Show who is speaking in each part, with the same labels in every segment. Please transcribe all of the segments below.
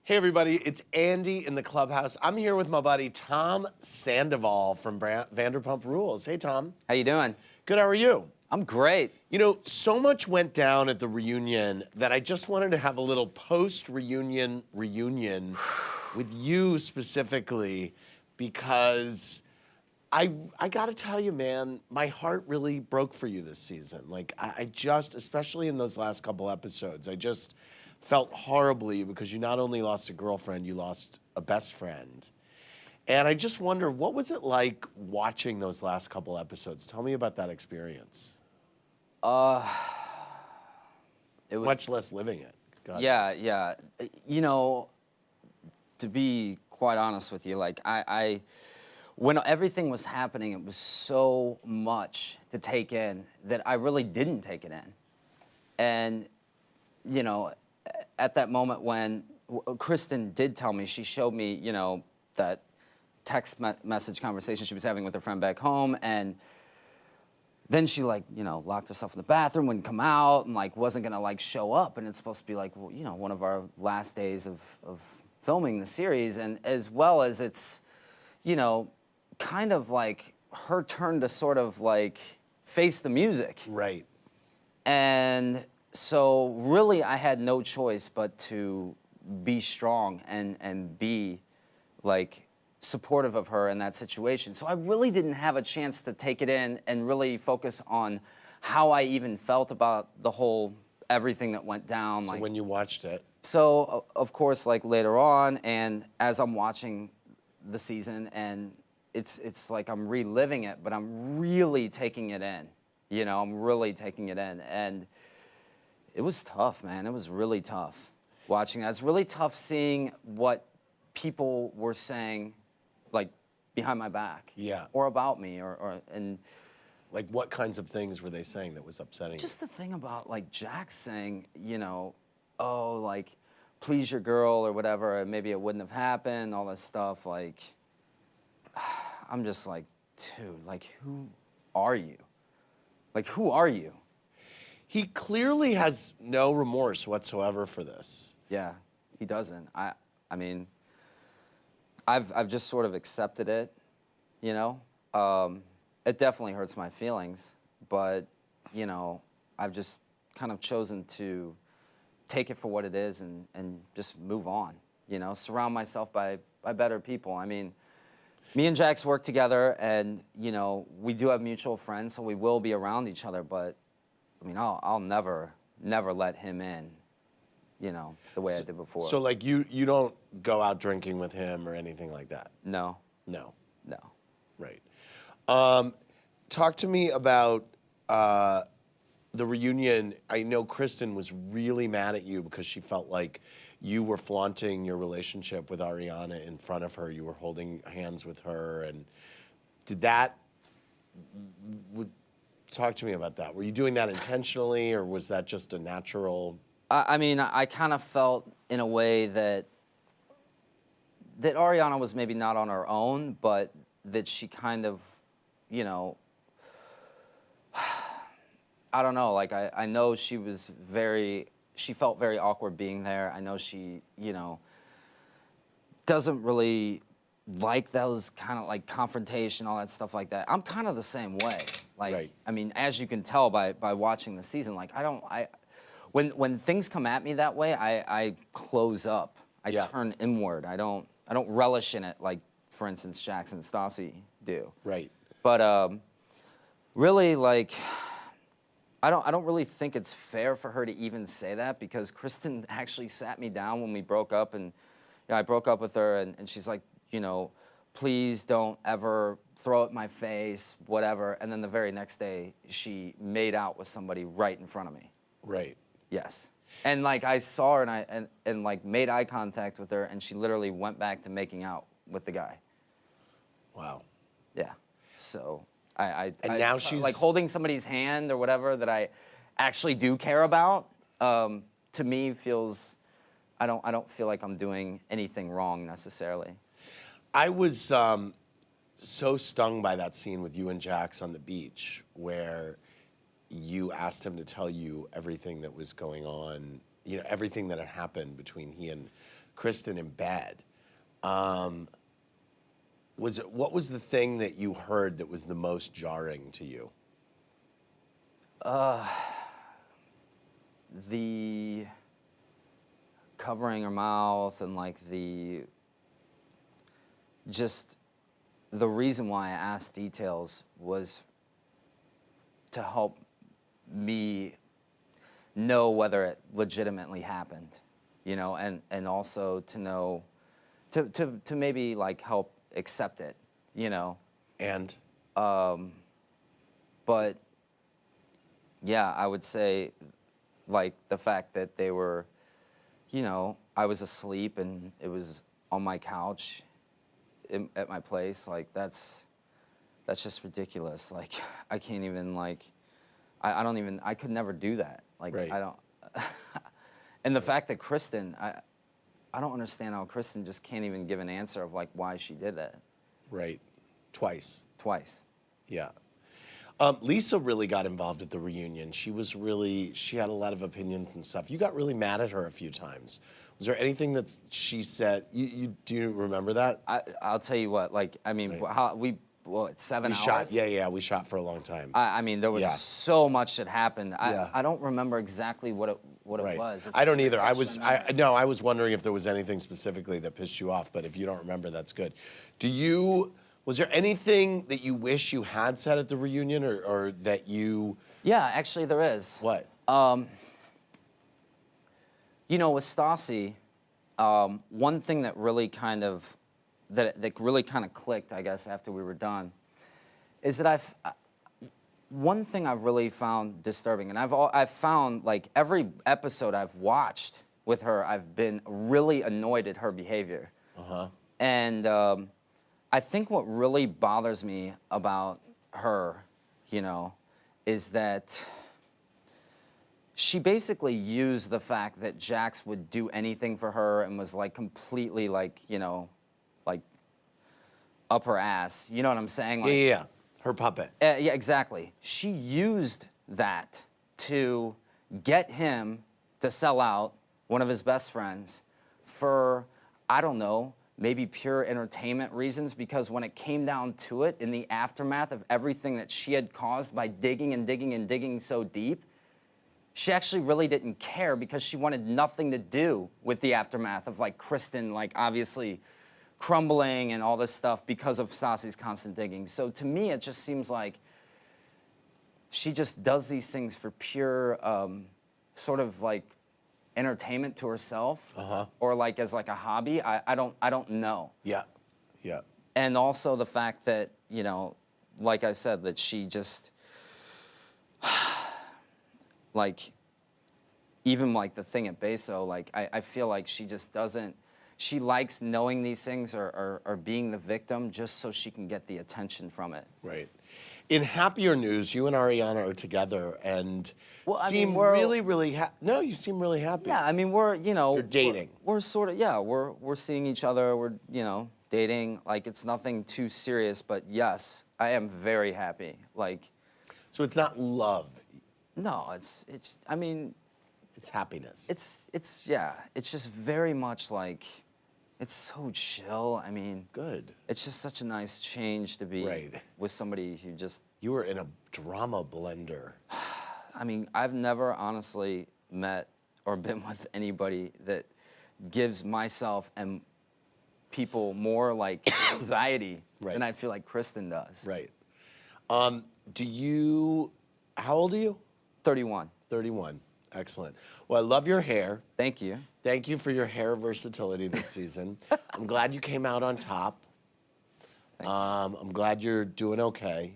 Speaker 1: Hey everybody, it's Andy in the clubhouse. I'm here with my buddy Tom Sandoval from Vanderpump Rules. Hey Tom.
Speaker 2: How you doing?
Speaker 1: Good, how are you?
Speaker 2: I'm great.
Speaker 1: You know, so much went down at the reunion that I just wanted to have a little post-reunion reunion with you specifically because I gotta tell you, man, my heart really broke for you this season. Like, I just, especially in those last couple episodes, I just felt horribly because you not only lost a girlfriend, you lost a best friend. And I just wonder, what was it like watching those last couple episodes? Tell me about that experience.
Speaker 2: It was
Speaker 1: Much less living it. God.
Speaker 2: Yeah. You know, to be quite honest with you, like when everything was happening, it was so much to take in that I really didn't take it in. And, you know, at that moment when Kristen did tell me, she showed me, you know, that text message conversation she was having with her friend back home, and then she, like, you know, locked herself in the bathroom, wouldn't come out, and, like, wasn't gonna, like, show up, and it's supposed to be, like, well, you know, one of our last days of filming the series, and as well as it's, you know, kind of like her turn to sort of, like, face the music.
Speaker 1: Right.
Speaker 2: And so really I had no choice but to be strong and be, like, supportive of her in that situation. So I really didn't have a chance to take it in and really focus on how I even felt about the whole everything that went down.
Speaker 1: So
Speaker 2: like,
Speaker 1: when you watched it.
Speaker 2: So of course, like, later on, and as I'm watching the season, and it's like I'm reliving it, but I'm really taking it in. You know, I'm really taking it in, and it was tough, man. It was really tough watching that. It's really tough seeing what people were saying, like, behind my back.
Speaker 1: Yeah.
Speaker 2: Or about me, and
Speaker 1: Like, what kinds of things were they saying that was upsetting you?
Speaker 2: just the thing about, like, Jack saying, you know, oh, like, please your girl or whatever, and maybe it wouldn't have happened, all this stuff. Like, I'm just like, dude, like, who are you? Like, who are you?
Speaker 1: He clearly has no remorse whatsoever for this.
Speaker 2: Yeah, he doesn't. I mean, I've just sort of accepted it, you know? It definitely hurts my feelings, but, you know, I've just kind of chosen to take it for what it is and just move on, you know? Surround myself by better people. I mean, me and Jax work together, and, you know, we do have mutual friends, so we will be around each other, but, I mean, I'll never let him in, you know, the way I did before.
Speaker 1: So, like, you don't go out drinking with him or anything like that?
Speaker 2: No.
Speaker 1: No.
Speaker 2: No.
Speaker 1: Right. Talk to me about the reunion. I know Kristen was really mad at you because she felt like you were flaunting your relationship with Ariana in front of her. You were holding hands with her, and did that? Talk to me about that. Were you doing that intentionally, or was that just a natural?
Speaker 2: I mean, I kind of felt in a way that Ariana was maybe not on her own, but that she kind of, you know, I don't know, like, I know she felt very awkward being there. I know she, you know, doesn't really like those kind of, like, confrontation, all that stuff like that. I'm kind of the same way. Like,
Speaker 1: Right.
Speaker 2: I mean, as you can tell by watching the season, like, when things come at me that way, I close up. I turn inward. I don't relish in it like, for instance, Jax and Stassi do.
Speaker 1: Right.
Speaker 2: But really, like, I don't really think it's fair for her to even say that, because Kristen actually sat me down when we broke up, and, you know, I broke up with her, and she's like, you know, please don't ever throw it in my face, whatever. And then the very next day, she made out with somebody right in front of me.
Speaker 1: Right.
Speaker 2: Yes. And, like, I saw her, and like, made eye contact with her, and she literally went back to making out with the guy.
Speaker 1: Wow.
Speaker 2: Yeah. So
Speaker 1: now she's
Speaker 2: like, holding somebody's hand or whatever that I actually do care about, to me feels, I don't feel like I'm doing anything wrong necessarily.
Speaker 1: I was so stung by that scene with you and Jax on the beach, where you asked him to tell you everything that was going on, you know, everything that had happened between he and Kristen in bed. What was the thing that you heard that was the most jarring to you?
Speaker 2: The covering her mouth and like just the reason why I asked details was to help me know whether it legitimately happened, you know, and also to know, to maybe like help accept it, you know.
Speaker 1: And
Speaker 2: But yeah, I would say like the fact that they were, you know, I was asleep and it was on my couch at my place, like that's just ridiculous. Like I can't even like, I don't even, I could never do that. Like
Speaker 1: Right.
Speaker 2: I don't, and the fact that Kristen, I don't understand how Kristen just can't even give an answer of like why she did that.
Speaker 1: right, twice.
Speaker 2: Twice.
Speaker 1: Yeah. Lisa really got involved at the reunion. She had a lot of opinions and stuff. You got really mad at her a few times. Was there anything that she said? Do you remember that?
Speaker 2: I'll tell you what, like, I mean,
Speaker 1: Right.
Speaker 2: it's 7
Speaker 1: We
Speaker 2: hours?
Speaker 1: shot. Yeah, we shot for a long time.
Speaker 2: I mean, there was
Speaker 1: Yeah.
Speaker 2: so much that happened.
Speaker 1: Yeah.
Speaker 2: I don't remember exactly what it
Speaker 1: Right.
Speaker 2: was. If
Speaker 1: I don't
Speaker 2: you
Speaker 1: either. I
Speaker 2: refresh my memory.
Speaker 1: I was wondering if there was anything specifically that pissed you off, but if you don't remember, that's good. Was there anything that you wish you had said at the reunion or that you,
Speaker 2: Yeah, actually there is.
Speaker 1: what?
Speaker 2: You know, with Stassi, one thing that really kind of clicked, I guess, after we were done, is that one thing I've really found disturbing, and I've found like every episode I've watched with her, I've been really annoyed at her behavior. And I think what really bothers me about her, you know, is that she basically used the fact that Jax would do anything for her and was like completely like, you know, like up her ass. You know what I'm saying? Like,
Speaker 1: Yeah. Her puppet.
Speaker 2: yeah, exactly. She used that to get him to sell out one of his best friends for, I don't know, maybe pure entertainment reasons, because when it came down to it, in the aftermath of everything that she had caused by digging and digging and digging so deep, she actually really didn't care because she wanted nothing to do with the aftermath of like Kristen, like obviously crumbling and all this stuff because of Stassi's constant digging. So to me, it just seems like she just does these things for pure sort of like entertainment to herself, or like as like a hobby. I don't know.
Speaker 1: Yeah. Yeah.
Speaker 2: And also the fact that, you know, like I said, that she just like, even like the thing at Beso, like I feel like she just doesn't, she likes knowing these things or being the victim just so she can get the attention from it.
Speaker 1: Right. In happier news, you and Ariana are together and
Speaker 2: Well, I
Speaker 1: seem
Speaker 2: mean, we're-
Speaker 1: really, really happy. No, you seem really happy.
Speaker 2: Yeah, I mean, we're, you know,
Speaker 1: You're dating.
Speaker 2: We're sort of, yeah, we're seeing each other. We're, you know, dating. Like, it's nothing too serious, but yes, I am very happy. Like,
Speaker 1: So it's not love,
Speaker 2: no, I mean,
Speaker 1: it's happiness.
Speaker 2: yeah, it's just very much like, it's so chill. I mean,
Speaker 1: Good.
Speaker 2: it's just such a nice change to be
Speaker 1: Right.
Speaker 2: with somebody who just,
Speaker 1: You were in a drama blender.
Speaker 2: I mean, I've never honestly met or been with anybody that gives myself and people more like anxiety
Speaker 1: Right.
Speaker 2: than I feel like Kristen does.
Speaker 1: Right. How old are you?
Speaker 2: 31.
Speaker 1: 31. Excellent. Well, I love your hair.
Speaker 2: Thank you.
Speaker 1: Thank you for your hair versatility this season. I'm glad you came out on top. I'm glad you're doing okay,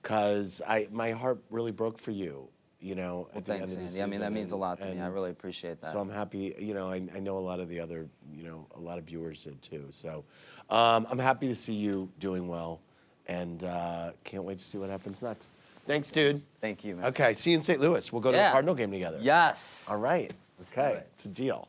Speaker 1: because my heart really broke for you, you know, at the end
Speaker 2: Thanks,
Speaker 1: of the
Speaker 2: Andy.
Speaker 1: season.
Speaker 2: I mean, that means a lot to me. I
Speaker 1: and
Speaker 2: really appreciate that.
Speaker 1: So I'm happy, you know, I know a lot of the other, you know, a lot of viewers did too. So I'm happy to see you doing well, and can't wait to see what happens next. Thanks, dude.
Speaker 2: Thank you, man.
Speaker 1: Okay, see you in St. Louis. We'll go to the
Speaker 2: Yeah.
Speaker 1: Cardinal game together.
Speaker 2: Yes.
Speaker 1: All right.
Speaker 2: do
Speaker 1: Okay,
Speaker 2: it.
Speaker 1: it's a deal.